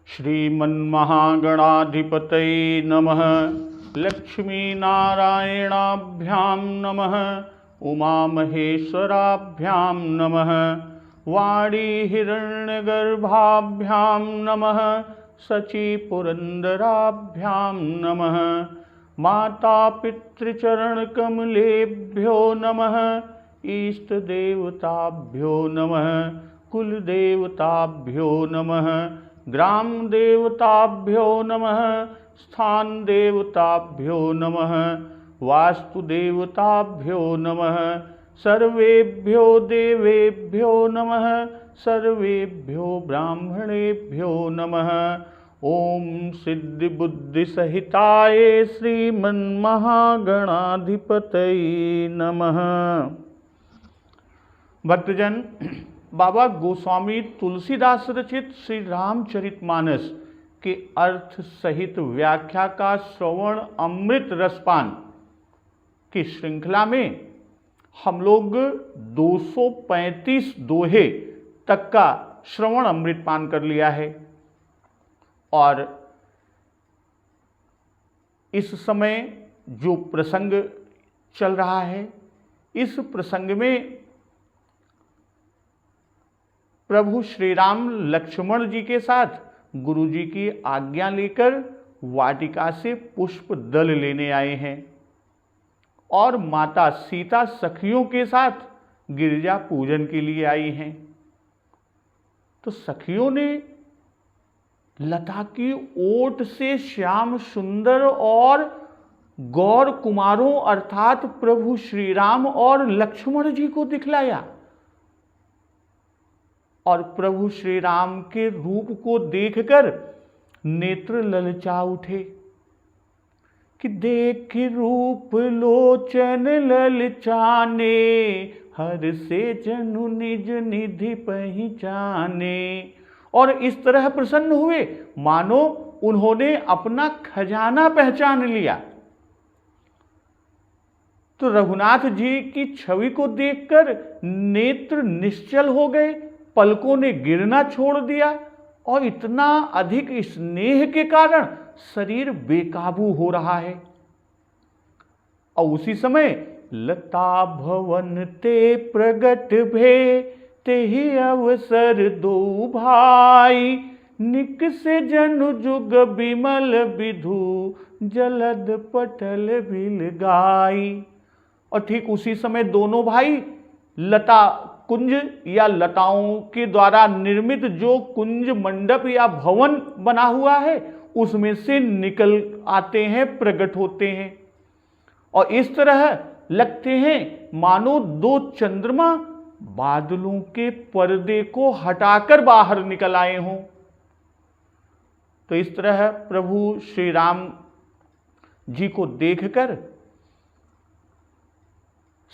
श्रीमन्महागणाधिपतये नमः। लक्ष्मीनारायणाभ्यां नमः। उमामहेश्वराभ्यां नमः। वाणीहिरण्यगर्भाभ्यां नमः। शचीपुरन्दराभ्यां नमः। मातापितृचरणकमलेभ्यो नमः। इष्टदेवताभ्यो नमः। कुलदेवताभ्यो नमः। ग्रामदेवताभ्यो नमः। स्थानदेवताभ्यो नमः। वास्तुदेवताभ्यो नमः। सर्वेभ्यो देवेभ्यो नमः। सर्वेभ्यो ब्राह्मणेभ्यो नमः। ओम सिद्धिबुद्धिसहिताय श्रीमन्महागणाधिपतये नमः। भक्तजन, बाबा गोस्वामी तुलसीदास रचित श्री रामचरितमानस के अर्थ सहित व्याख्या का श्रवण अमृत रसपान की श्रृंखला में हम लोग 235 दोहे तक का श्रवण अमृत पान कर लिया है और इस समय जो प्रसंग चल रहा है, इस प्रसंग में प्रभु श्री राम लक्ष्मण जी के साथ गुरु जी की आज्ञा लेकर वाटिका से पुष्प दल लेने आए हैं और माता सीता सखियों के साथ गिरजा पूजन के लिए आई हैं। तो सखियों ने लता की ओट से श्याम सुंदर और गौर कुमारों अर्थात प्रभु श्री राम और लक्ष्मण जी को दिखलाया और प्रभु श्री राम के रूप को देखकर नेत्र ललचा उठे कि देख रूप लोचन ललचाने, हर से जनु निज निधि पहचाने। और इस तरह प्रसन्न हुए मानो उन्होंने अपना खजाना पहचान लिया। तो रघुनाथ जी की छवि को देखकर नेत्र निश्चल हो गए, पलकों ने गिरना छोड़ दिया और इतना अधिक स्नेह के कारण शरीर बेकाबू हो रहा है। और उसी समय लता भवन ते प्रगट भे, तेहि अवसर दो भाई, निक से जनु जुग बिमल विधु, जलद पटल बिल गाई। और ठीक उसी समय दोनों भाई लता कुंज या लताओं के द्वारा निर्मित जो कुंज मंडप या भवन बना हुआ है उसमें से निकल आते हैं, प्रकट होते हैं और इस तरह लगते हैं मानो दो चंद्रमा बादलों के पर्दे को हटाकर बाहर निकल आए हों। तो इस तरह प्रभु श्री राम जी को देखकर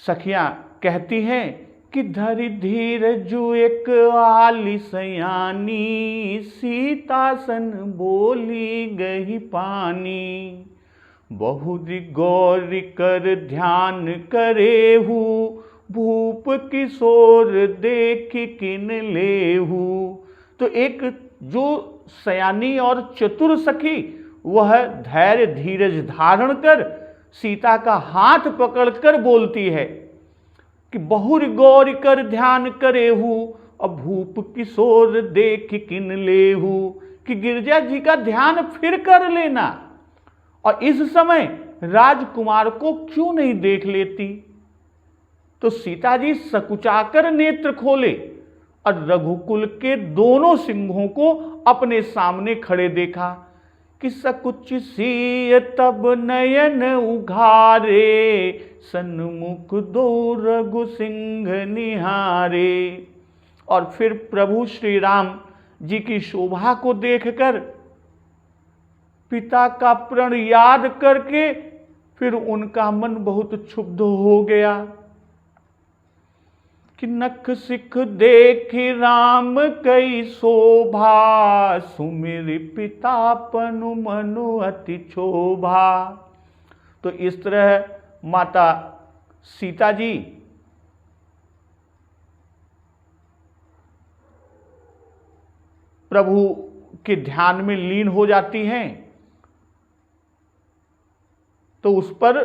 सखियां कहती हैं कि धरि धीरजु एक आली सयानी, सीतासन बोली गही पानी, बहुरी गौरी कर ध्यान करेहू, भूप किशोर देख किन लेहू। तो एक जो सयानी और चतुर सखी वह धैर्य धीरज धारण कर सीता का हाथ पकड़कर बोलती है कि बहुर गौर कर ध्यान करेहू, अब भूप किशोर देख किन लेहू, कि गिरजा जी का ध्यान फिर कर लेना और इस समय राजकुमार को क्यों नहीं देख लेती। तो सीता जी सकुचाकर नेत्र खोले और रघुकुल के दोनों सिंहों को अपने सामने खड़े देखा कि सकुच सीय तब नयन उघारे, सन्मुख दो रघु सिंह निहारे। और फिर प्रभु श्री राम जी की शोभा को देखकर पिता का प्रण याद करके फिर उनका मन बहुत क्षुब्ध हो गया कि नख सिख देख राम कई शोभा, सुमिर पिता पनु मनु अति क्षोभा। तो इस तरह माता सीता जी प्रभु के ध्यान में लीन हो जाती हैं, तो उस पर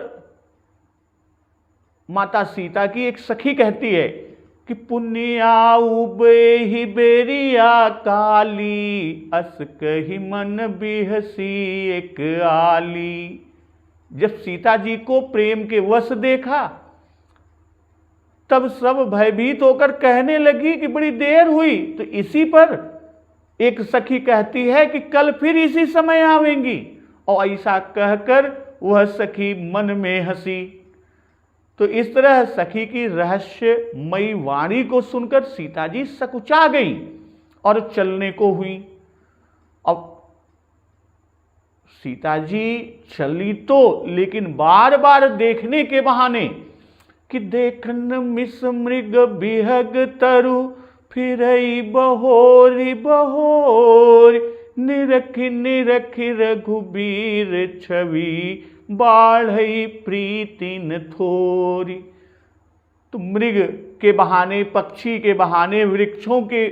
माता सीता की एक सखी कहती है कि पुण्या उबेहि बेरिया काली, अस कही मन बिहसी एक आली। जब सीता जी को प्रेम के वश देखा तब सब भयभीत होकर कहने लगी कि बड़ी देर हुई। तो इसी पर एक सखी कहती है कि कल फिर इसी समय आवेंगी, और ऐसा कहकर वह सखी मन में हंसी। तो इस तरह सखी की रहस्यमयी वाणी को सुनकर सीता जी सकुचा गई और चलने को हुई। अब सीता जी चली तो, लेकिन बार बार देखने के बहाने कि देखन मिस मृग बिहग तरु, फिरई बहोरी बहोरी, निरखि निरखि रघुबीर छवि, बाढ़ई प्रीतिन थोरी। तो मृग के बहाने, पक्षी के बहाने, वृक्षों के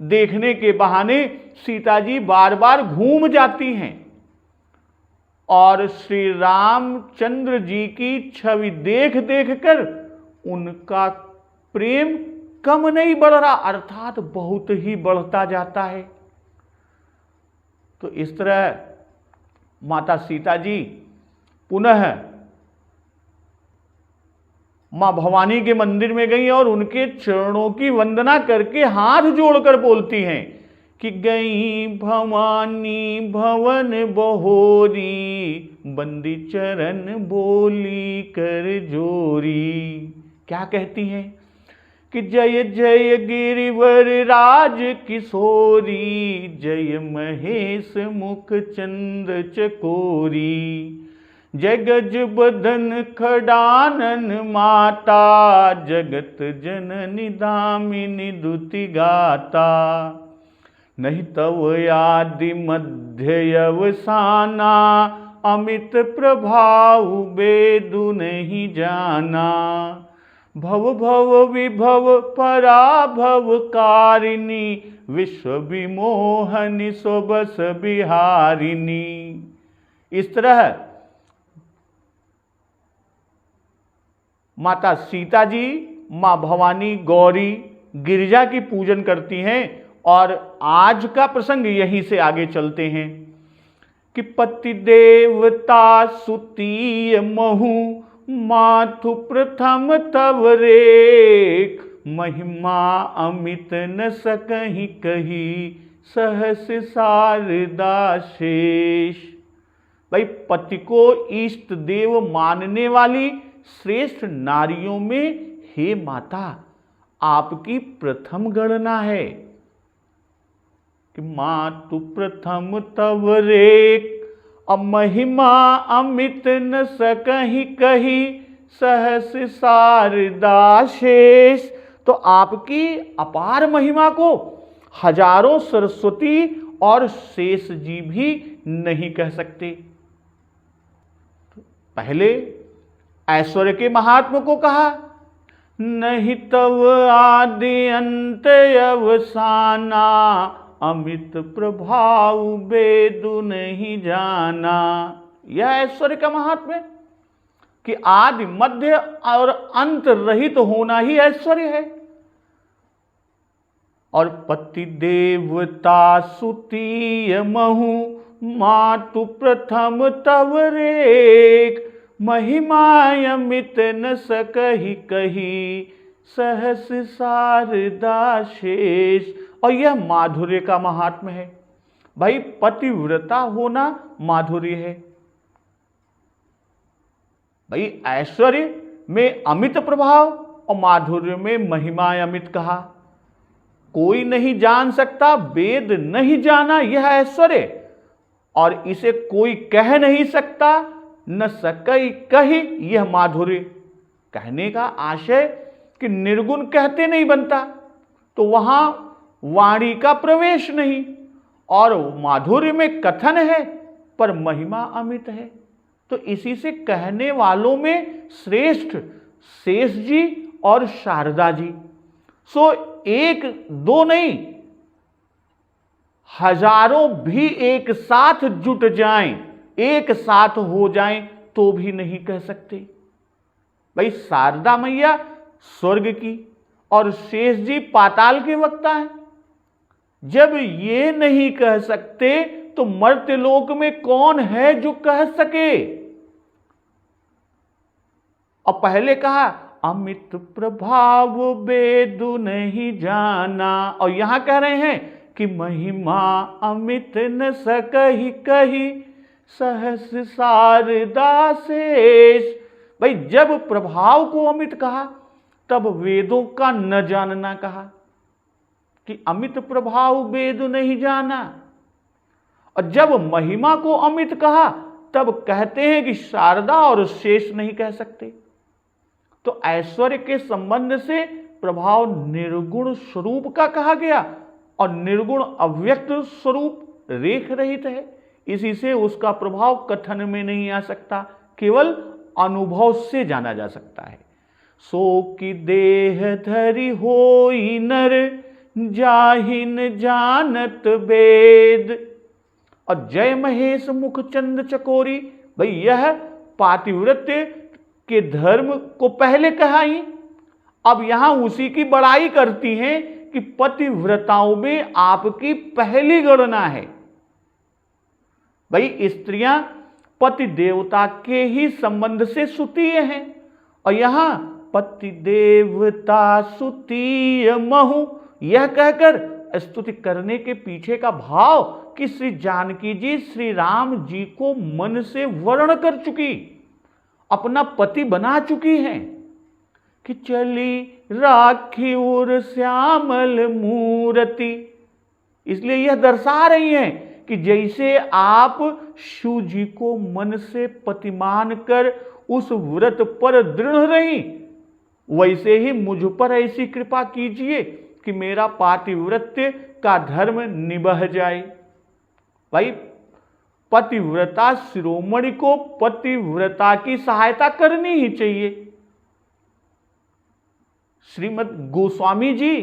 देखने के बहाने सीता जी बार बार घूम जाती हैं और श्री रामचंद्र जी की छवि देख देख कर उनका प्रेम कम नहीं बढ़ रहा, अर्थात बहुत ही बढ़ता जाता है। तो इस तरह माता सीता जी पुनः मां भवानी के मंदिर में गई और उनके चरणों की वंदना करके हाथ जोड़कर बोलती हैं कि गई भवानी भवन बहोरी, बंदी चरण बोली कर जोरी। क्या कहती हैं कि जय जय गिरिवर राज किशोरी, जय महेश मुख चंद चकोरी, जय गज बदन खडानन माता, जगत जननी दामिनी दुति गाता, नहीं तव आदि मध्य अवसाना, अमित प्रभाव बेदु नहीं जाना, भव भव विभव पराभव कारिणी, विश्व विमोहनी सोबस बिहारिणी। इस तरह माता सीता जी मां भवानी गौरी गिरिजा की पूजन करती हैं। और आज का प्रसंग यहीं से आगे चलते हैं कि पति देवता सुतीय महु, माथु प्रथम तव रेख, महिमा अमित न सकहि कही, सहस शारदा शेष। भाई, पति को इष्ट देव मानने वाली श्रेष्ठ नारियों में हे माता आपकी प्रथम गणना है कि मातु प्रथम तव रेख, महिमा अमित न सकहि कही, सहस शारदा शेष। तो आपकी अपार महिमा को हजारों सरस्वती और शेष जी भी नहीं कह सकते। पहले ऐश्वर्य के महात्मा को कहा, नहीं तव आदि अंत अवसाना, अमित प्रभाव बेदु नहीं जाना। यह ऐश्वर्य का महात्म्य कि आदि मध्य और अंत रहित होना ही ऐश्वर्य है। और पति देवता सुतीय महु, मातु प्रथम तव रेख, महिमा अमित न सकहि कही, सहस शारदा शेष। और यह माधुर्य का महात्म्य है। भाई, पतिव्रता होना माधुर्य है। भाई, ऐश्वर्य में अमित प्रभाव और माधुर्य में महिमा अमित कहा। कोई नहीं जान सकता, वेद नहीं जाना, यह ऐश्वर्य। और इसे कोई कह नहीं सकता, न सकई कही, यह माधुर्य। कहने का आशय कि निर्गुण कहते नहीं बनता, तो वहां वाणी का प्रवेश नहीं। और माधुर्य में कथन है पर महिमा अमित है। तो इसी से कहने वालों में श्रेष्ठ शेष जी और शारदा जी। सो एक दो नहीं, हजारों भी एक साथ जुट जाएं, एक साथ हो जाएं तो भी नहीं कह सकते। भाई शारदा मैया स्वर्ग की और शेष जी पाताल के वक्ता हैं। जब ये नहीं कह सकते तो मर्त्य लोक में कौन है जो कह सके। और पहले कहा अमित प्रभाव वेदु नहीं जाना, और यहां कह रहे हैं कि महिमा अमित न सकहि कही सहस शारदा शेष। भाई जब प्रभाव को अमित कहा तब वेदों का न जानना कहा कि अमित प्रभाव वेद नहीं जाना, और जब महिमा को अमित कहा तब कहते हैं कि शारदा और शेष नहीं कह सकते। तो ऐश्वर्य के संबंध से प्रभाव निर्गुण स्वरूप का कहा गया और निर्गुण अव्यक्त स्वरूप रेख रहित है, इसी से उसका प्रभाव कथन में नहीं आ सकता, केवल अनुभव से जाना जा सकता है। सो की देह धरि होई नर जाहिन जानत वेद। और जय महेश मुख चंद चकोरी, भाई यह पातिव्रत्य के धर्म को पहले कहाई, अब यहां उसी की बड़ाई करती हैं कि पतिव्रताओं में आपकी पहली गणना है। भाई स्त्रियां पति देवता के ही संबंध से सुतीय हैं, और यहां पति देवता सुतीय महु यह कहकर स्तुति करने के पीछे का भाव कि श्री जानकी जी श्री राम जी को मन से वर्ण कर चुकी, अपना पति बना चुकी हैं कि चली राखी उर श्यामल मूर्ति। इसलिए यह दर्शा रही हैं कि जैसे आप शिव जी को मन से पति मान कर उस व्रत पर दृढ़ रही, वैसे ही मुझ पर ऐसी कृपा कीजिए कि मेरा पातिव्रत्य का धर्म निभा जाए। भाई पतिव्रता शिरोमणि को पतिव्रता की सहायता करनी ही चाहिए। श्रीमद गोस्वामी जी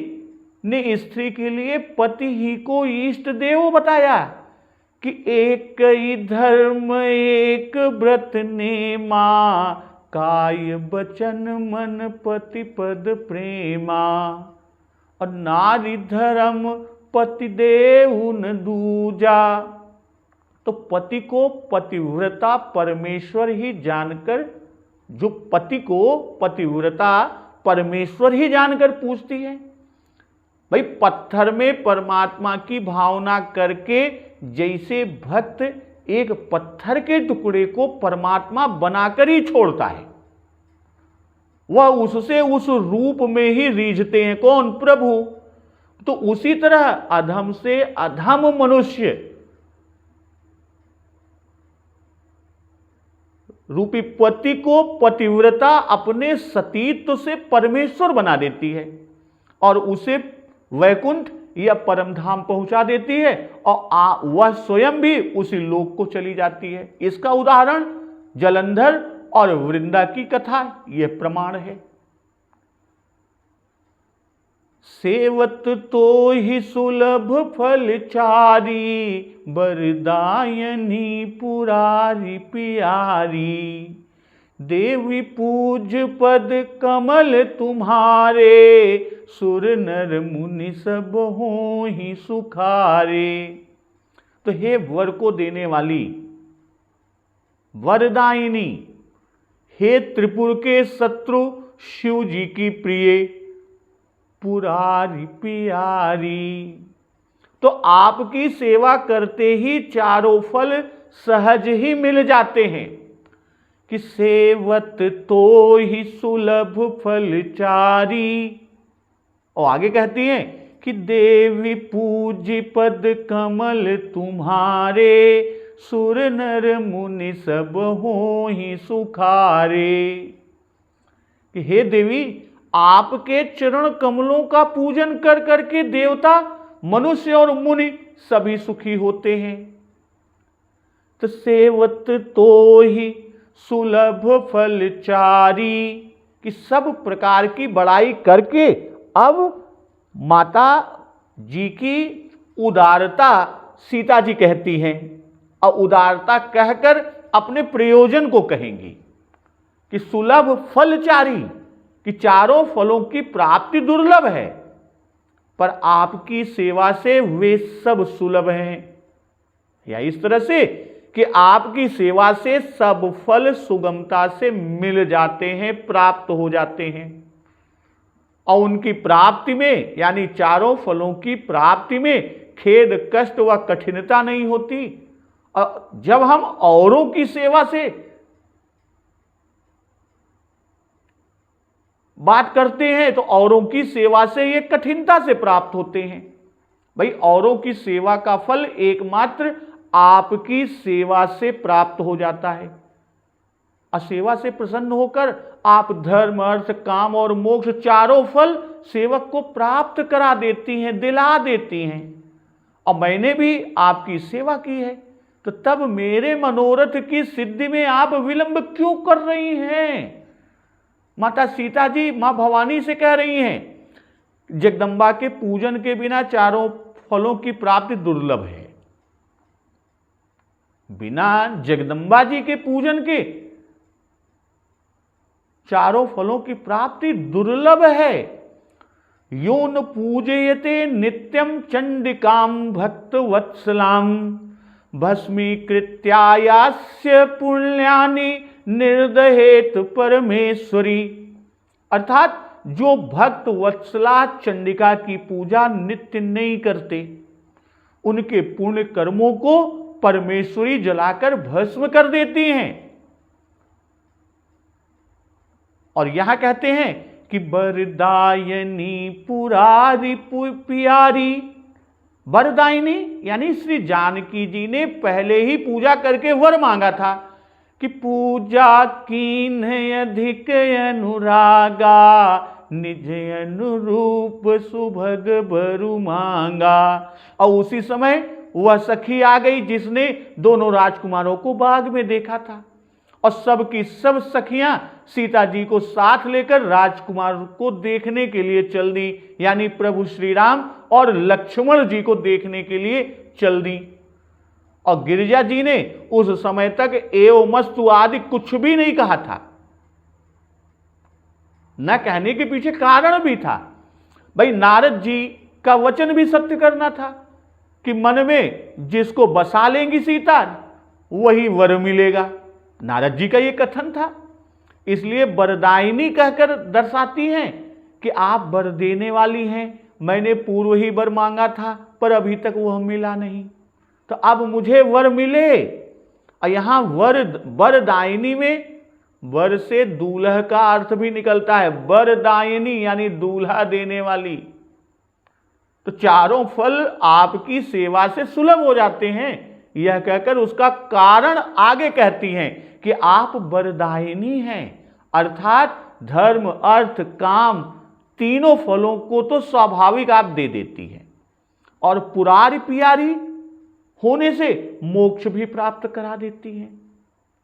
ने स्त्री के लिए पति ही को इष्ट देव बताया कि एक ही धर्म एक व्रत नेमा, काय बचन मन पति पद प्रेमा। और नारी धर्म पति देउन दूजा। तो पति को पतिव्रता परमेश्वर ही जानकर, जो पति को पतिव्रता परमेश्वर ही जानकर पूछती है। भाई पत्थर में परमात्मा की भावना करके जैसे भक्त एक पत्थर के टुकड़े को परमात्मा बनाकर ही छोड़ता है, वह उससे उस रूप में ही रीझते हैं कौन? प्रभु। तो उसी तरह अधम से अधम मनुष्य रूपी पति को पतिव्रता अपने सतीत्व से परमेश्वर बना देती है और उसे वैकुंठ या परमधाम पहुंचा देती है, और वह स्वयं भी उसी लोक को चली जाती है। इसका उदाहरण जलंधर और वृंदा की कथा यह प्रमाण है। सेवत तो ही सुलभ फल चारी, बरदायनी पुरारी प्यारी। देवी पूज पद कमल तुम्हारे, सुर नर मुनि सब हो ही सुखारे। तो हे वर को देने वाली वरदायिनी, हे त्रिपुर के शत्रु शिव जी की प्रिय पुरारी प्यारी। तो आपकी सेवा करते ही चारों फल सहज ही मिल जाते हैं कि सेवत तो ही सुलभ फल चारी। और आगे कहती हैं कि देवी पूज पद कमल तुम्हारे, सुर नर मुनि सब हो ही सुखारे। कि हे देवी, आपके चरण कमलों का पूजन कर करके देवता, मनुष्य और मुनि सभी सुखी होते हैं। तो सेवत तो ही सुलभ फल चारी, कि सब प्रकार की बड़ाई करके अब माता जी की उदारता सीता जी कहती हैं, और उदारता कहकर अपने प्रयोजन को कहेंगी कि सुलभ फलचारी, कि चारों फलों की प्राप्ति दुर्लभ है, पर आपकी सेवा से वे सब सुलभ हैं। या इस तरह से कि आपकी सेवा से सब फल सुगमता से मिल जाते हैं, प्राप्त हो जाते हैं, और उनकी प्राप्ति में यानी चारों फलों की प्राप्ति में खेद, कष्ट व कठिनता नहीं होती। और जब हम औरों की सेवा से बात करते हैं तो औरों की सेवा से ये कठिनता से प्राप्त होते हैं। भाई औरों की सेवा का फल एकमात्र आपकी सेवा से प्राप्त हो जाता है, और सेवा से प्रसन्न होकर आप धर्म, अर्थ, काम और मोक्ष चारों फल सेवक को प्राप्त करा देती हैं, दिला देती हैं। और मैंने भी आपकी सेवा की है, तो तब मेरे मनोरथ की सिद्धि में आप विलंब क्यों कर रही हैं? माता सीता जी मां भवानी से कह रही हैं, जगदम्बा के पूजन के बिना चारों फलों की प्राप्ति दुर्लभ है। बिना जगदम्बा जी के पूजन के चारों फलों की प्राप्ति दुर्लभ है। यो न पूजयते नित्यं चंडिकां भक्त वत्सलाम भस्मीकृत्यायास्य पुण्यानि निर्दहेत परमेश्वरी। अर्थात जो भक्त वत्सला चंडिका की पूजा नित्य नहीं करते, उनके पुण्य कर्मों को परमेश्वरी जलाकर भस्म कर देती हैं। और यहां कहते हैं कि वरदायनी पुरारी प्यारी। वरदायिनी यानी श्री जानकी जी ने पहले ही पूजा करके वर मांगा था कि पूजा कीन अधिक अनुरागा निज अनुरूप सुभग बरु मांगा। और उसी समय वह सखी आ गई जिसने दोनों राजकुमारों को बाग में देखा था, और सब की सब सखियां सीता जी को साथ लेकर राजकुमार को देखने के लिए चल दी, यानी प्रभु श्री राम और लक्ष्मण जी को देखने के लिए चल दी। और गिरिजा जी ने उस समय तक एवमस्तु आदि कुछ भी नहीं कहा था। न कहने के पीछे कारण भी था। भाई नारद जी का वचन भी सत्य करना था कि मन में जिसको बसा लेंगी सीता वही वर मिलेगा। नारद जी का यह कथन था, इसलिए वरदायिनी कहकर दर्शाती हैं कि आप वर देने वाली हैं। मैंने पूर्व ही वर मांगा था पर अभी तक वह मिला नहीं, तो अब मुझे वर मिले। और यहां वरदायिनी में वर से दूल्हा का अर्थ भी निकलता है। वरदायिनी यानी दूल्हा देने वाली। तो चारों फल आपकी सेवा से सुलभ हो जाते हैं, यह कहकर उसका कारण आगे कहती हैं कि आप वरदायिनी हैं, अर्थात धर्म, अर्थ, काम तीनों फलों को तो स्वाभाविक आप दे देती हैं, और पुरारी प्यारी होने से मोक्ष भी प्राप्त करा देती हैं।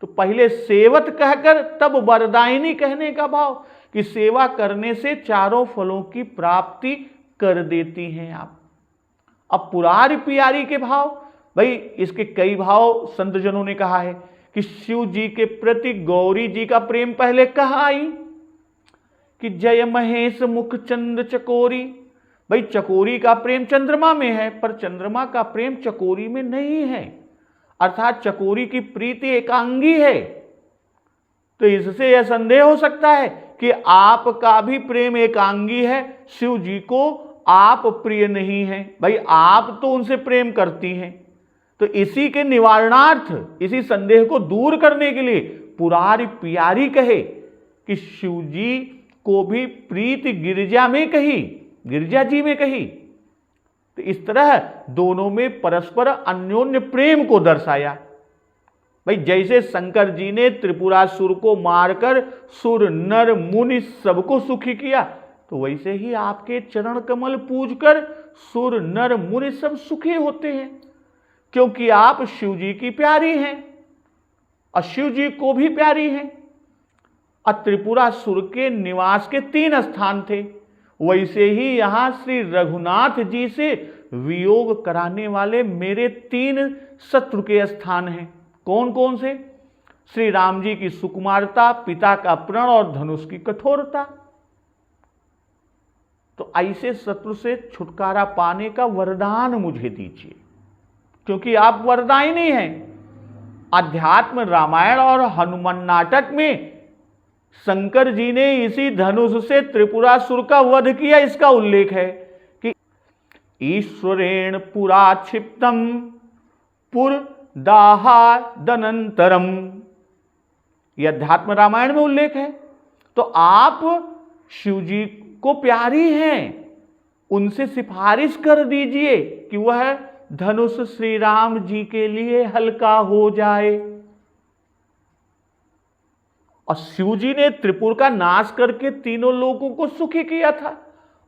तो पहले सेवत कहकर तब वरदायिनी कहने का भाव कि सेवा करने से चारों फलों की प्राप्ति कर देती हैं आप। अब पुरारी प्यारी के भाव, भाई इसके कई भाव संत जनों ने कहा है कि शिव जी के प्रति गौरी जी का प्रेम पहले कहा आई कि जय महेश मुख चंद चकोरी। भाई चकोरी का प्रेम चंद्रमा में है, पर चंद्रमा का प्रेम चकोरी में नहीं है, अर्थात चकोरी की प्रीति एकांगी है। तो इससे यह संदेह हो सकता है कि आपका भी प्रेम एकांगी है, शिव जी को आप प्रिय नहीं हैं। भाई आप तो उनसे प्रेम करती हैं। तो इसी के निवारणार्थ, इसी संदेह को दूर करने के लिए पुरारी प्यारी कहे कि शिव जी को भी प्रीति गिरिजा में कही, गिरिजा जी में कही। तो इस तरह दोनों में परस्पर अन्योन्य प्रेम को दर्शाया। भाई जैसे शंकर जी ने त्रिपुरासुर को मारकर सुर नर मुनि सबको सुखी किया, तो वैसे ही आपके चरण कमल पूजकर सुर नर मुनि सब सुखी होते हैं, क्योंकि आप शिव जी की प्यारी हैं और शिव जी को भी प्यारी हैं। और त्रिपुरासुर के निवास के 3 स्थान थे, वैसे ही यहां श्री रघुनाथ जी से वियोग कराने वाले मेरे 3 शत्रु के स्थान हैं। कौन कौन से? श्री राम जी की सुकुमारता, पिता का प्रण और धनुष की कठोरता। तो ऐसे शत्रु से छुटकारा पाने का वरदान मुझे दीजिए, क्योंकि आप वरदायिनी हैं। अध्यात्म रामायण और हनुमान नाटक में शंकर जी ने इसी धनुष से त्रिपुरासुर का वध किया, इसका उल्लेख है कि ईश्वरेण पुरा क्षिप्तम पुरदाहादनंतरम, यह अध्यात्म रामायण में उल्लेख है। तो आप शिव जी को प्यारी हैं, उनसे सिफारिश कर दीजिए कि वह धनुष श्री राम जी के लिए हल्का हो जाए। और शिव जी ने त्रिपुर का नाश करके तीनों लोगों को सुखी किया था,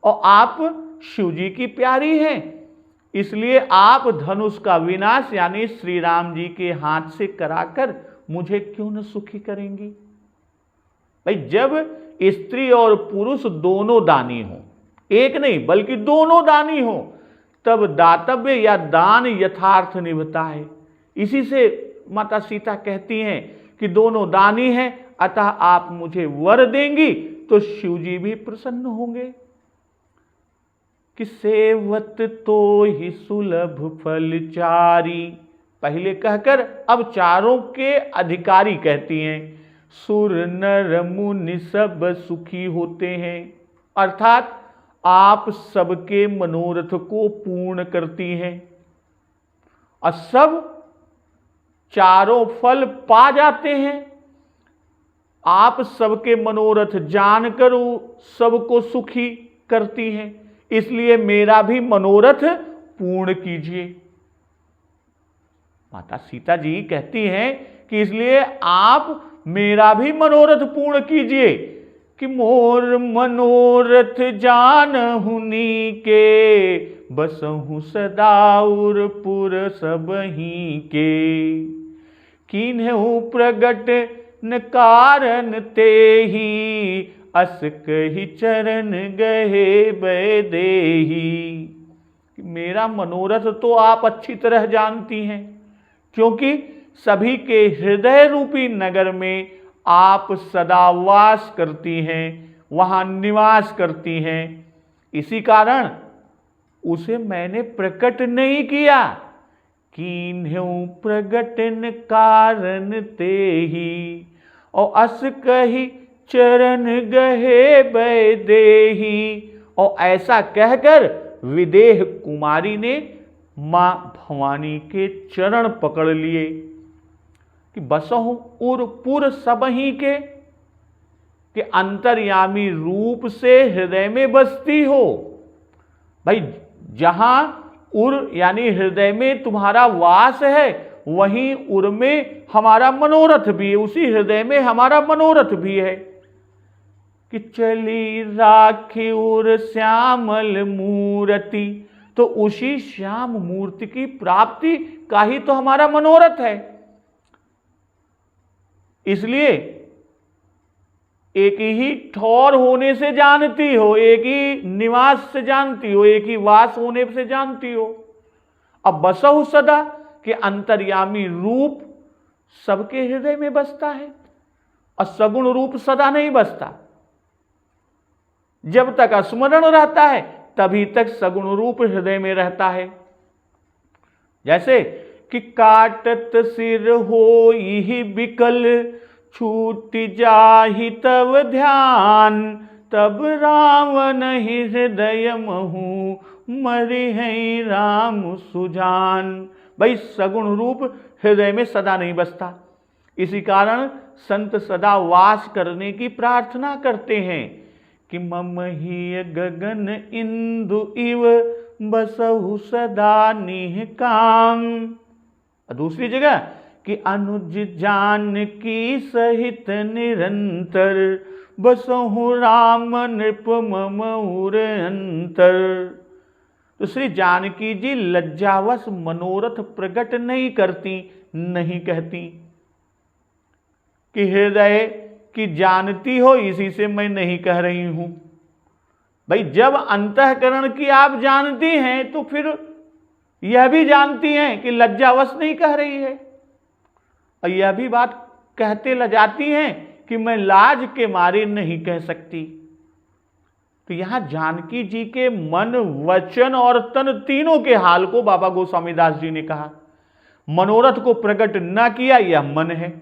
और आप शिव जी की प्यारी हैं, इसलिए आप धनुष का विनाश यानी श्री राम जी के हाथ से कराकर मुझे क्यों न सुखी करेंगी। भाई, जब स्त्री और पुरुष दोनों दानी हो, एक नहीं बल्कि दोनों दानी हो, तब दातव्य या दान यथार्थ निभता है। इसी से माता सीता कहती हैं कि दोनों दानी हैं, अतः आप मुझे वर देंगी तो शिव जी भी प्रसन्न होंगे। कि सेवत तो ही सुलभ फलचारी, पहले कहकर अब चारों के अधिकारी कहती हैं। सुर नर मुनि सब सुखी होते हैं, अर्थात आप सबके मनोरथ को पूर्ण करती हैं और सब चारों फल पा जाते हैं। आप सबके मनोरथ जानकर सबको सुखी करती हैं, इसलिए मेरा भी मनोरथ पूर्ण कीजिए। माता सीता जी कहती हैं कि इसलिए आप मेरा भी मनोरथ पूर्ण कीजिए। कि मोर मनोरथ जानहुनी के, बसहु सदाउर पुर सबही के। कीन्हु प्रगट न कारण ते ही, अस कही चरण गहे बैदेही। मेरा मनोरथ तो आप अच्छी तरह जानती हैं, क्योंकि सभी के हृदय रूपी नगर में आप सदा वास करती हैं, वहां निवास करती हैं। इसी कारण उसे मैंने प्रकट नहीं किया। कीन्हु प्रगटन कारण ते ही, और अस कही चरण गहे बैदेही। और ऐसा कहकर विदेह कुमारी ने मां भवानी के चरण पकड़ लिए कि बसहु उर पुर सबही के, कि अंतर्यामी रूप से हृदय में बसती हो। भाई, जहां उर यानी हृदय में तुम्हारा वास है, वहीं उर में हमारा मनोरथ भी है, उसी हृदय में हमारा मनोरथ भी है। कि चली राखी उर श्यामल मूर्ति, तो उसी श्याम मूर्ति की प्राप्ति का ही तो हमारा मनोरथ है। इसलिए एक ही ठौर होने से जानती हो, एक ही निवास से जानती हो, एक ही वास होने से जानती हो। अब बसहु सदा के अंतर्यामी रूप सबके हृदय में बसता है, और सगुण रूप सदा नहीं बसता। जब तक स्मरण रहता है तभी तक सगुण रूप हृदय में रहता है। जैसे कि काटत सिर हो ही बिकल, छूट जाहि तब ध्यान, तब रावण ही हृदय महु, मरि है राम सुजान। भाई, सगुण रूप हृदय में सदा नहीं बसता, इसी कारण संत सदा वास करने की प्रार्थना करते हैं कि मम ही गगन इंदु इव, बसहु सदा निह काम। दूसरी जगह कि अनुज जानकी सहित निरंतर, बसहु राम नृप मम उर अंतर। तो श्री जानकी जी लज्जावश मनोरथ प्रकट नहीं करती, नहीं कहती कि हृदय की जानती हो, इसी से मैं नहीं कह रही हूं। भाई, जब अंतःकरण की आप जानती हैं तो फिर यह भी जानती हैं कि लज्जावश नहीं कह रही है, और यह भी बात कहते लजाती हैं कि मैं लाज के मारे नहीं कह सकती। तो यहां जानकी जी के मन, वचन और तन तीनों के हाल को बाबा गोस्वामी दास जी ने कहा। मनोरथ को प्रकट न किया यह मन है,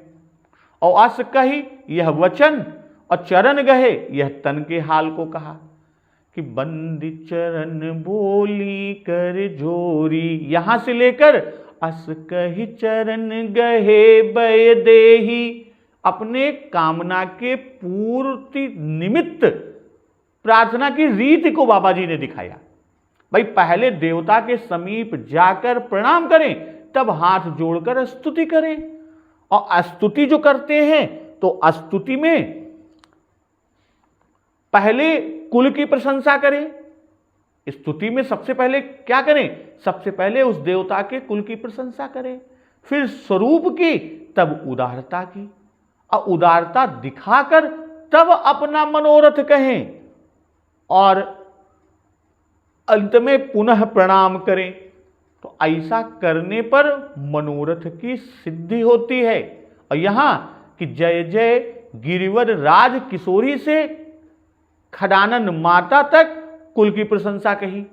और अस कही यह वचन, और चरण गहे यह तन के हाल को कहा कि बंदी चरण बोली कर जोरी, यहां से लेकर अस कही चरण गहे बय देही, अपने कामना के पूर्ति निमित्त प्रार्थना की रीति को बाबा जी ने दिखाया। भाई पहले देवता के समीप जाकर प्रणाम करें, तब हाथ जोड़कर स्तुति करें, और स्तुति जो करते हैं तो स्तुति में पहले कुल की प्रशंसा करें। स्तुति में सबसे पहले क्या करें? सबसे पहले उस देवता के कुल की प्रशंसा करें, फिर स्वरूप की, तब उदारता की, और उदारता दिखाकर तब अपना मनोरथ कहें, और अंत में पुनः प्रणाम करें। तो ऐसा करने पर मनोरथ की सिद्धि होती है। और यहां कि जय जय गिरिवर राज किशोरी से खडानन माता तक कुल की प्रशंसा कही,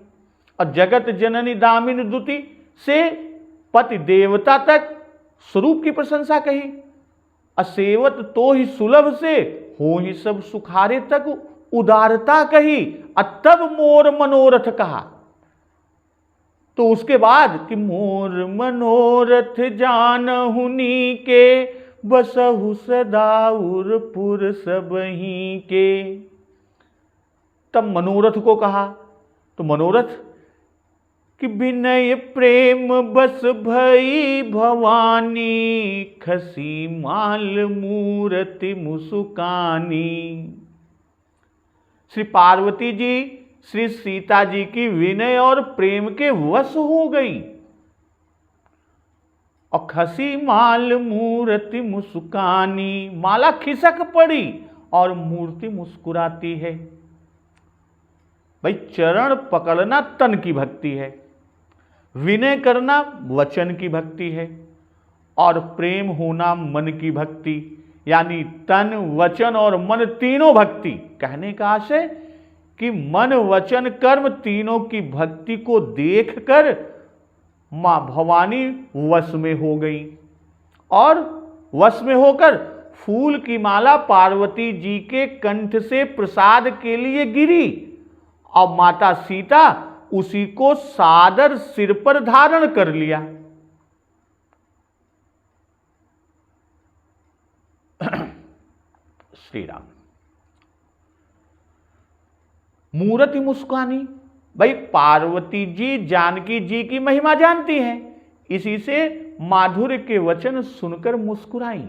और जगत जननी दामिनी दुति से पति देवता तक स्वरूप की प्रशंसा कही, असेवत तो ही सुलभ से हो ही सब सुखारे तक उदारता कही, और तब मोर मनोरथ कहा। तो उसके बाद कि मोर मनोरथ जानहुनी के, बसहु सदाउर पुर सबही के, तब मनोरथ को कहा। तो मनोरथ कि विनय प्रेम बस भई भवानी, खसी माल मूर्ति मुसुकानी। श्री पार्वती जी श्री सीता जी की विनय और प्रेम के वश हो गई, और खसी माल मूर्ति मुस्कानी, माला खिसक पड़ी और मूर्ति मुस्कुराती है। भाई चरण पकड़ना तन की भक्ति है, विनय करना वचन की भक्ति है, और प्रेम होना मन की भक्ति, यानी तन वचन और मन तीनों भक्ति। कहने का आशय कि मन वचन कर्म तीनों की भक्ति को देखकर मां भवानी वश में हो गई, और वश में होकर फूल की माला पार्वती जी के कंठ से प्रसाद के लिए गिरी, और माता सीता उसी को सादर सिर पर धारण कर लिया। श्री राम। मूर्ति मुस्कानी, भाई पार्वती जी जानकी जी की महिमा जानती हैं, इसी से माधुर्य के वचन सुनकर मुस्कुराई।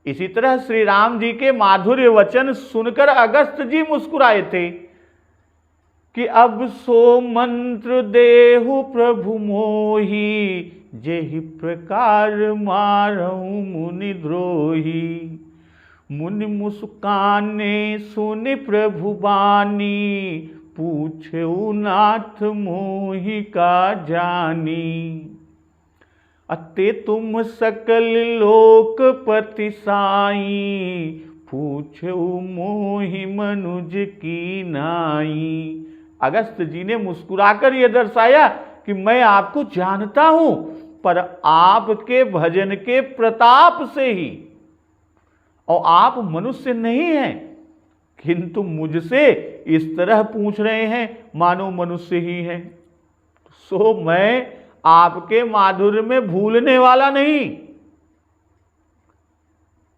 इसी तरह श्री राम जी के माधुर्य वचन सुनकर अगस्त जी मुस्कुराए थे कि अब सो मंत्र देहु प्रभु मोही, जेहि प्रकार मारहु मुनि द्रोही। मुनि मुस्काने सुनि प्रभु बानी, पूछेउ नाथ मोहि का जानी। अते तुम सकल लोकपति साई, पूछेउ मोहि मनुज की नाई। अगस्त जी ने मुस्कुराकर यह दर्शाया कि मैं आपको जानता हूं, पर आपके भजन के प्रताप से ही, और आप मनुष्य नहीं हैं, किंतु मुझसे इस तरह पूछ रहे हैं मानो मनुष्य ही हैं। सो मैं आपके माधुर्य में भूलने वाला नहीं।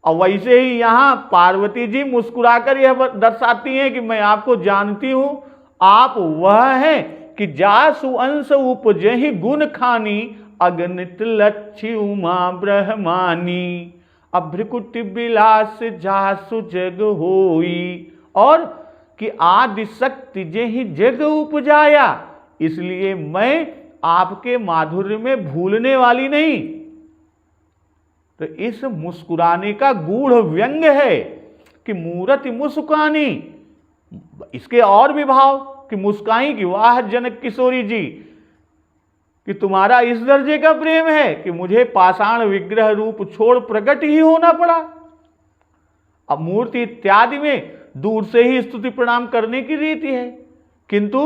और वैसे ही यहां पार्वती जी मुस्कुराकर यह दर्शाती हैं कि मैं आपको जानती हूं, आप वह हैं कि जासु अंश उपजहि गुण खानी, अगणित लक्ष्य उमा ब्रह्मानी। अभ्रकुट विलास जासु जग होई, और कि आदि शक्ति जेहि जग उपजाया, इसलिए मैं आपके माधुर्य में भूलने वाली नहीं। तो इस मुस्कुराने का गूढ़ व्यंग है कि मूर्ति मुस्कानी। इसके और भी भाव कि मुस्काई कि वाह जनक किशोरी जी, कि तुम्हारा इस दर्जे का प्रेम है कि मुझे पाषाण विग्रह रूप छोड़ प्रकट ही होना पड़ा। अब मूर्ति इत्यादि में दूर से ही स्तुति प्रणाम करने की रीति है, किंतु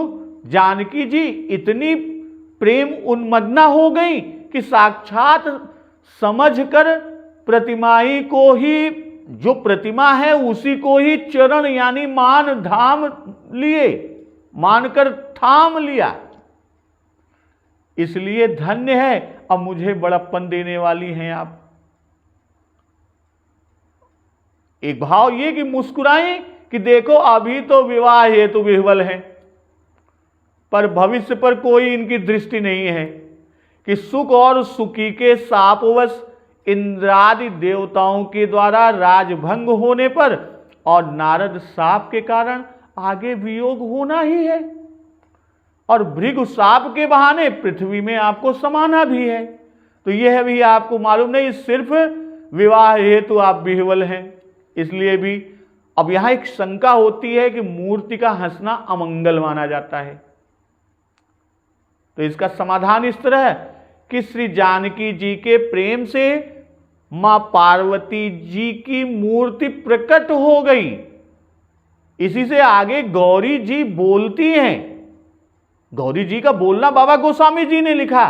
जानकी जी इतनी प्रेम उन्मग्ना हो गई कि साक्षात समझकर प्रतिमाई को ही, जो प्रतिमा है उसी को ही चरण यानी मान धाम लिए, मानकर थाम लिया। इसलिए धन्य है, अब मुझे बड़प्पन देने वाली हैं आप। एक भाव ये कि मुस्कुराएं कि देखो अभी तो विवाह हेतु विह्वल है, पर भविष्य पर कोई इनकी दृष्टि नहीं है कि सुख और सुखी के शापवश इंद्रादि देवताओं के द्वारा राजभंग होने पर और नारद शाप के कारण आगे वियोग होना ही है, और भृगु शाप के बहाने पृथ्वी में आपको समाना भी है। तो यह भी आपको मालूम नहीं, सिर्फ विवाह हेतु आप विह्वल हैं, इसलिए भी। अब यहां एक शंका होती है कि मूर्ति का हंसना अमंगल माना जाता है, तो इसका समाधान इस तरह है कि श्री जानकी जी के प्रेम से मां पार्वती जी की मूर्ति प्रकट हो गई। इसी से आगे गौरी जी बोलती हैं। गौरी जी का बोलना बाबा गोस्वामी जी ने लिखा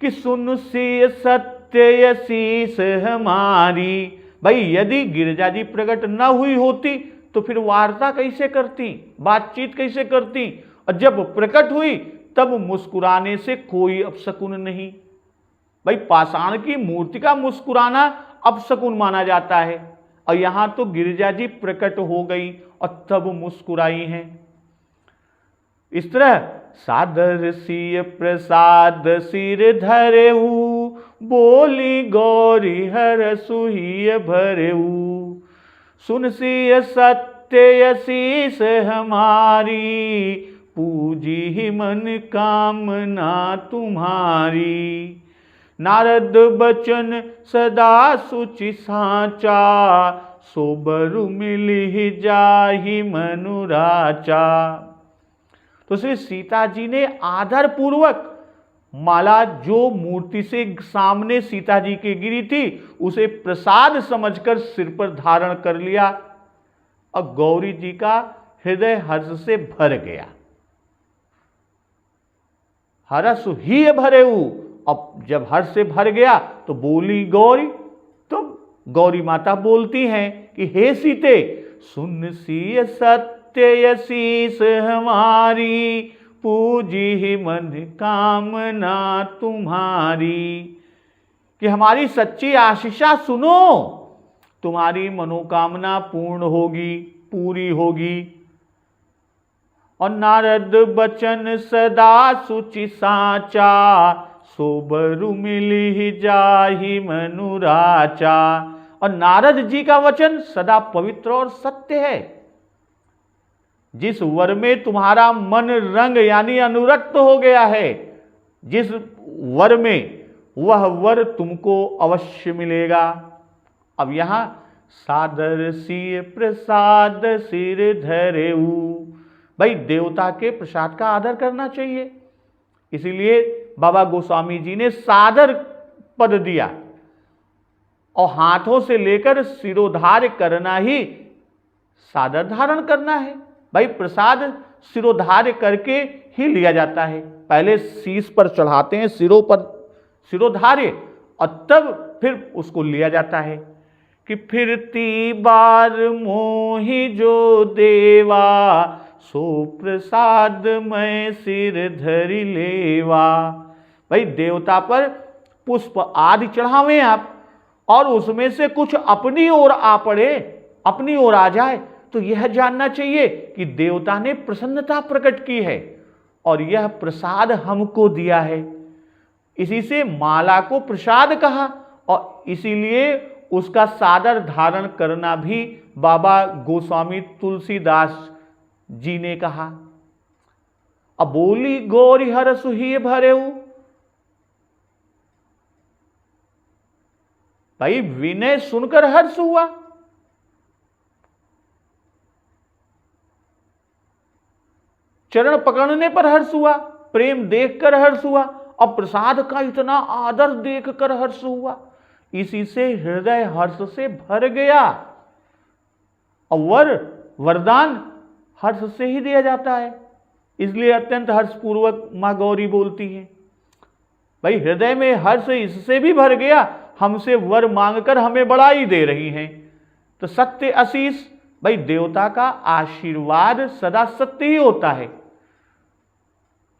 कि सुन सी सत्य शीस हमारी। भाई यदि गिरिजा जी प्रकट न हुई होती तो फिर वार्ता कैसे करती, बातचीत कैसे करती, और जब प्रकट हुई तब मुस्कुराने से कोई अपशकुन नहीं। भाई पाषाण की मूर्ति का मुस्कुराना अपशकुन माना जाता है, और यहां तो गिरिजा जी प्रकट हो गई और तब मुस्कुराई हैं। इस तरह सादर सिय प्रसाद सिर धरेऊ, बोली गौरी हर सुहिय भरेऊ। सुन सिय सत्य शीस हमारी, पूजी ही मन कामना तुम्हारी। नारद बचन सदा सुचि साचा, सोबरु मिलि जाहि मनुराचा। तो श्री सीता जी ने आदर पूर्वक माला जो मूर्ति से सामने सीता जी की गिरी थी उसे प्रसाद समझकर सिर पर धारण कर लिया, और गौरी जी का हृदय हर्ष से भर गया। हर्ष ही भरेऊ। अब जब हर्ष से भर गया तो बोली गौरी, तो गौरी माता बोलती हैं कि हे सीते, सुन सी सत्य शीस हमारी, पूजी ही मन कामना तुम्हारी। कि हमारी सच्ची आशीषा सुनो, तुम्हारी मनोकामना पूर्ण होगी, पूरी होगी। और नारद बचन सदा सुचि साचा, सोबरु मिलि जाहि मनुराचा। और नारद जी का वचन सदा पवित्र और सत्य है। जिस वर में तुम्हारा मन रंग यानी अनुरक्त हो गया है, जिस वर में, वह वर तुमको अवश्य मिलेगा। अब यहां सादर सिय प्रसाद सिर धरेऊ। भाई देवता के प्रसाद का आदर करना चाहिए, इसीलिए बाबा गोस्वामी जी ने सादर पद दिया, और हाथों से लेकर सिरोधार्य करना ही सादर धारण करना है। भाई प्रसाद सिरोधार्य करके ही लिया जाता है, पहले शीश पर चढ़ाते हैं, सिरों पर सिरोधार्य, और तब फिर उसको लिया जाता है। कि फिरती बार मोहि जो देवा, सो प्रसाद मैं सिर धरि लेवा। भाई देवता पर पुष्प आदि चढ़ावें आप, और उसमें से कुछ अपनी ओर आ पड़े, अपनी ओर आ जाए, तो यह जानना चाहिए कि देवता ने प्रसन्नता प्रकट की है और यह प्रसाद हमको दिया है। इसी से माला को प्रसाद कहा, और इसीलिए उसका सादर धारण करना भी बाबा गोस्वामी तुलसीदास जी ने कहा। अब बोली गौरी हर सुहिय भरेऊ। भाई विनय सुनकर हर्ष हुआ, चरण पकड़ने पर हर्ष हुआ, प्रेम देखकर हर्ष हुआ, और प्रसाद का इतना आदर देखकर हर्ष हुआ, इसी से हृदय हर्ष से भर गया। और वरदान हर्ष से ही दिया जाता है, इसलिए अत्यंत हर्षपूर्वक मां गौरी बोलती है, भाई हृदय में हर्ष इससे भी भर गया, हमसे वर मांगकर हमें बड़ाई दे रही हैं। तो सत्य आशीष, भाई देवता का आशीर्वाद सदा सत्य ही होता है।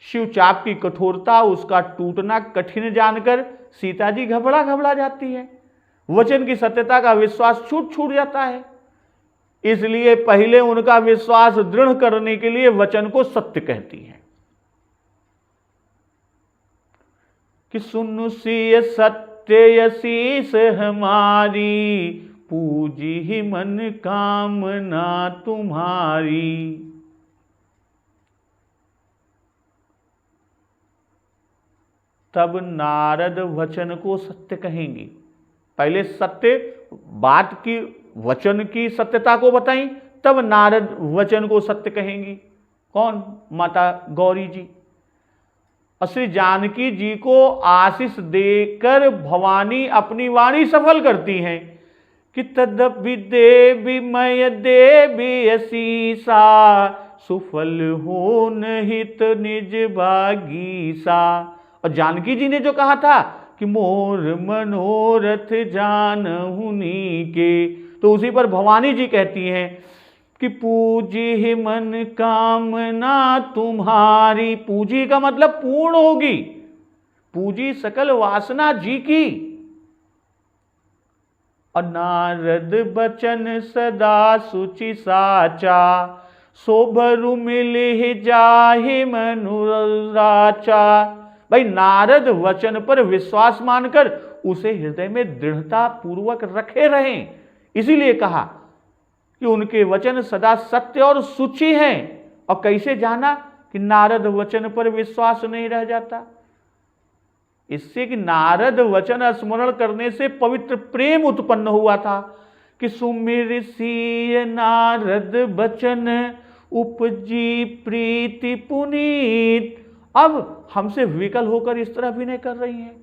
शिवचाप की कठोरता, उसका टूटना कठिन जानकर सीता जी घबरा जाती है। वचन की सत्यता का विश्वास छूट जाता है, इसलिए पहले उनका विश्वास दृढ़ करने के लिए वचन को सत्य कहती है कि सुनु सिय सत्य आशीष हमारी, पूजी ही मन कामना तुम्हारी। तब नारद वचन को सत्य कहेंगी। पहले सत्य बात की, वचन की सत्यता को बताई, तब नारद वचन को सत्य कहेंगी। कौन? माता गौरी जी। और श्री जानकी जी को आशीष देकर भवानी अपनी वाणी सफल करती हैं कि तदपि देवी मय देवी आशीषा, सुफल हो निहित निज भागीसा। और जानकी जी ने जो कहा था कि मोर मनोरथ जानहु नीके, तो उसी पर भवानी जी कहती हैं कि पूजी मन कामना तुम्हारी। पूजी का मतलब पूर्ण होगी, पूजी सकल वासना जी की। और नारद बचन सदा सुचि साचा, सोभरु मिलि जाहि मनुराचा। भाई नारद वचन पर विश्वास मानकर उसे हृदय में दृढ़ता पूर्वक रखे रहें, इसीलिए कहा कि उनके वचन सदा सत्य और सुचि हैं। और कैसे जाना कि नारद वचन पर विश्वास नहीं रह जाता? इससे कि नारद वचन स्मरण करने से पवित्र प्रेम उत्पन्न हुआ था कि सुमिर सिय नारद बचन, उपजी प्रीति पुनीत। अब हमसे विकल होकर इस तरह भी नहीं कर रही हैं,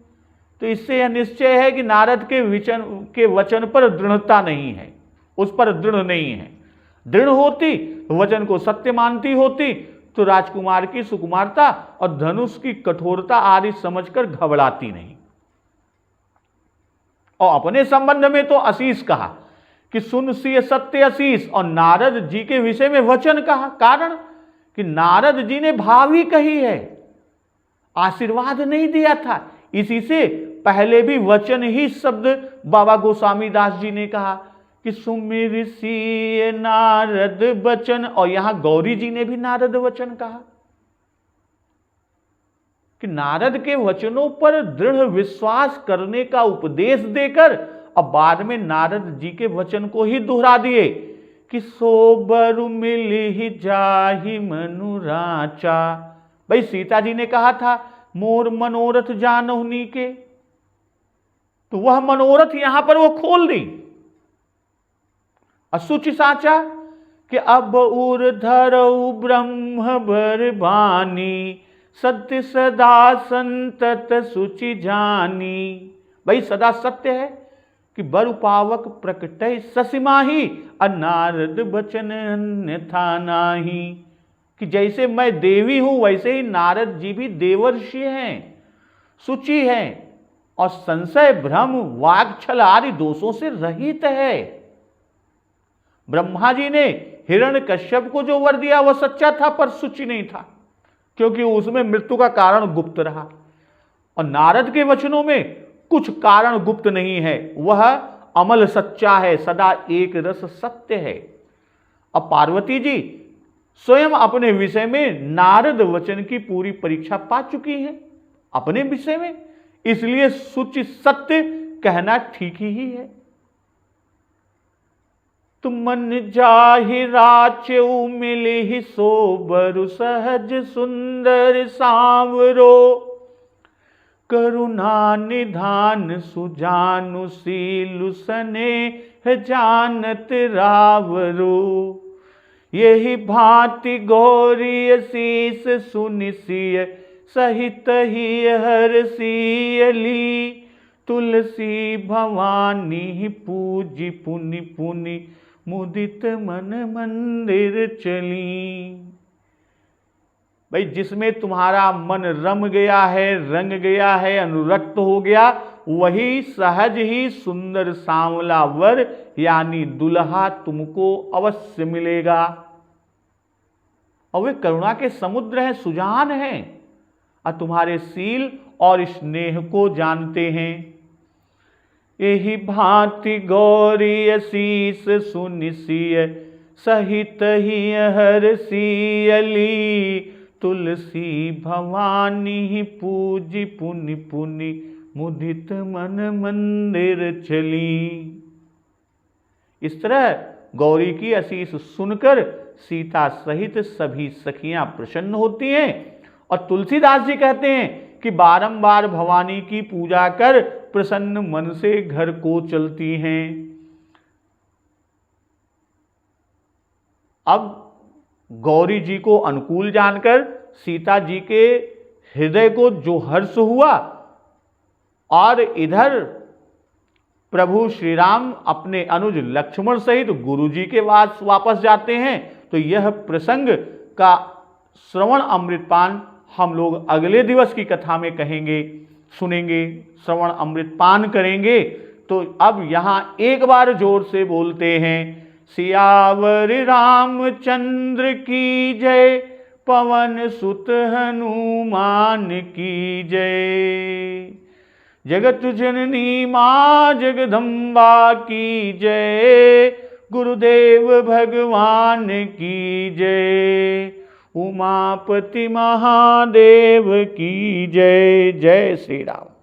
तो इससे यह निश्चय है कि नारद के वचन पर दृढ़ता नहीं है, उस पर दृढ़ नहीं है। दृढ़ होती, वचन को सत्य मानती होती, तो राजकुमार की सुकुमारता और धनुष की कठोरता आदि समझकर घबराती नहीं। और अपने संबंध में तो आशीष कहा कि सुन सिय सत्य आशीष, और नारद जी के विषय में वचन कहा। कारण कि नारद जी ने भावी कही है, आशीर्वाद नहीं दिया था। इसी से पहले भी वचन ही शब्द बाबा गोस्वामी दास जी ने कहा कि सुमिर सिय नारद बचन, और यहां गौरी जी ने भी नारद वचन कहा कि नारद के वचनों पर दृढ़ विश्वास करने का उपदेश देकर अब बाद में नारद जी के वचन को ही दोहरा दिए कि सोबरु मिलि जाहि मनुराचा। भाई सीता जी ने कहा था मोर मनोरथ जानहु नीके, तो वह मनोरथ यहां पर वो खोल दी। असुचि साचा कि अब उर धरऊ ब्रह्म बरबानी, सत्य सदा संतत सुचि जानी। भाई सदा सत्य है कि बर पावक प्रकटय ससिमाही, नारद बचन अन्यथा नाही। कि जैसे मैं देवी हूं वैसे ही नारद जी भी देवर्षि हैं, सुचि हैं, और संशय भ्रम वाग छल आदि दोषों से रहित है। ब्रह्मा जी ने हिरण्यकश्यप को जो वर दिया वह सच्चा था, पर सुचि नहीं था, क्योंकि उसमें मृत्यु का कारण गुप्त रहा। और नारद के वचनों में कुछ कारण गुप्त नहीं है, वह अमल सच्चा है, सदा एक रस सत्य है। अब पार्वती जी स्वयं अपने विषय में नारद वचन की पूरी परीक्षा पा चुकी हैं अपने विषय में, इसलिए सुचि सत्य कहना ठीक ही है। तुम मन जाहि राचेउ मिलि सोबरु सहज सुंदर सांवरो, करुणा निधान सुजानु सीलु स्नेह जानत रावरो। यही भांति गौरी आशीष सुनि सिय सहित ही हरसियली, तुलसी भवानी पूजी पुनि पुनि, मुदित मन मंदिर चली। भाई जिसमें तुम्हारा मन रम गया है, रंग गया है, अनुरक्त हो गया, वही सहज ही सुंदर सांवला वर यानी दुल्हा तुमको अवश्य मिलेगा। और वे करुणा के समुद्र हैं, सुजान हैं और तुम्हारे सील और स्नेह को जानते हैं। यही भांति गौरी असीस सुनिसिय, सहित ही हरसियली, तुलसी भवानी पूजी पुनि पुनि, मुदित मन मंदिर चली। इस तरह गौरी की आशीष सुनकर सीता सहित सभी सखियां प्रसन्न होती हैं और तुलसीदास जी कहते हैं कि बारंबार भवानी की पूजा कर प्रसन्न मन से घर को चलती हैं। अब गौरी जी को अनुकूल जानकर सीता जी के हृदय को जो हर्ष हुआ और इधर प्रभु श्री राम अपने अनुज लक्ष्मण सहित गुरु जी के वापस जाते हैं, तो यह प्रसंग का श्रवण अमृतपान हम लोग अगले दिवस की कथा में कहेंगे, सुनेंगे, श्रवण अमृतपान करेंगे। तो अब यहां एक बार जोर से बोलते हैं, सियावर रामचंद्र की जय, पवन सुत हनुमान की जय। जगत जननी मां जगदम्बा की जय, गुरुदेव भगवान की जय, उमापति महादेव की जय। जय श्री राम।